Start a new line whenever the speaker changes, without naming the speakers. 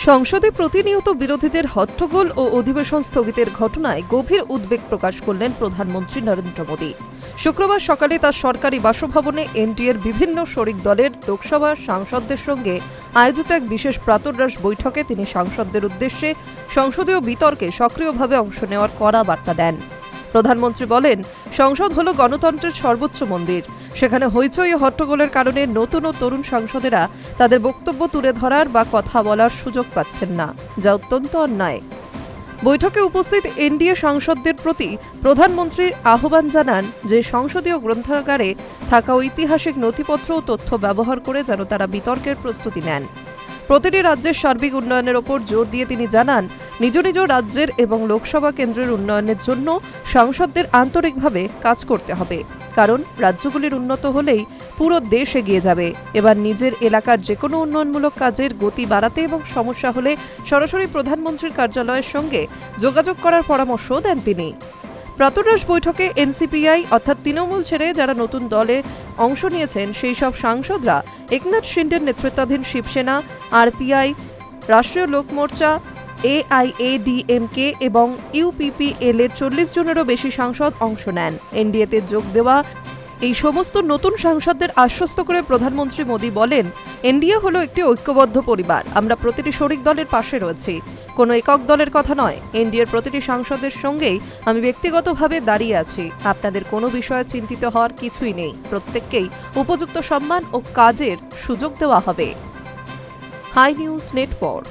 সংসদে প্রতিনিয়ত বিরোধীদের হট্টগোল ও অধিবেশন স্থগিতের ঘটনায় গভীর উদ্বেগ প্রকাশ করলেন প্রধানমন্ত্রী নরেন্দ্র মোদী। শুক্রবার সকালে তার সরকারি বাসভবনে এনডিএর বিভিন্ন শরিক দলের লোকসভা সাংসদদের সঙ্গে আয়োজিত এক বিশেষ প্রাতরাশ বৈঠকে তিনি সাংসদদের উদ্দেশ্যে সংসদীয় বিতর্কে সক্রিয়ভাবে অংশ নেওয়ার কড়া বার্তা দেন। প্রধানমন্ত্রী বলেন, সংসদ হল গণতন্ত্রের সর্বোচ্চ মন্দির। সেখানে হইচই ও হট্টগোলের কারণে নতুন ও তরুণ সাংসদেরা তাদের বক্তব্য তুলে ধরার বা কথা বলার সুযোগ পাচ্ছেন না, যা অত্যন্ত অন্যায়। বৈঠকে উপস্থিত এনডিএ সাংসদদের প্রতি প্রধানমন্ত্রী আহ্বান জানান যে সংসদীয় গ্রন্থাগারে থাকা ঐতিহাসিক নথিপত্র ও তথ্য ব্যবহার করে যেন তারা বিতর্কের প্রস্তুতি নেন। প্রতিটি রাজ্যের সার্বিক উন্নয়নের ওপর জোর দিয়ে তিনি জানান, নিজ নিজ রাজ্যের এবং লোকসভা কেন্দ্রের উন্নয়নের জন্য সাংসদদের আন্তরিকভাবে কাজ করতে হবে, কারণ রাজ্যগুলির উন্নত হলেই পুরো দেশ এগিয়ে যাবে। এবার নিজের এলাকার যে কোনো উন্নয়নমূলক কাজের গতি বাড়াতে এবং সমস্যা হলে সরাসরি প্রধানমন্ত্রীর কার্যালয়ের সঙ্গে যোগাযোগ করার পরামর্শ দেন তিনি। প্রাতরাশ বৈঠকে এনসিপিআই অর্থাৎ তৃণমূল ছেড়ে যারা নতুন দলে অংশ নিয়েছেন সেই সব সাংসদরা একনাথ শিন্ডের নেতৃত্বাধীন শিবসেনা, আরপিআই, রাষ্ট্রীয় লোক মোর্চা, এআইএডিএমকে এবং ইউপিপিএল এর 40 জনেরও বেশি সাংসদ অংশ নেন। এনডিএতে যোগ দেওয়া এই সমস্ত নতুন সাংসদদের আশ্বস্ত করে প্রধানমন্ত্রী মোদী বলেন, এনডিএ হলো একটি ঐক্যবদ্ধ পরিবার। আমরা প্রতিটি শরিক দলের পাশে রয়েছি, কোনো একক দলের কথা নয়। এনডিএর প্রতিটি সাংসদের সঙ্গেই আমি ব্যক্তিগতভাবে দাঁড়িয়ে আছি। আপনাদের কোনো বিষয়ে চিন্তিত হওয়ার কিছুই নেই। প্রত্যেককেই উপযুক্ত সম্মান ও কাজের সুযোগ দেওয়া হবে। Hi news network.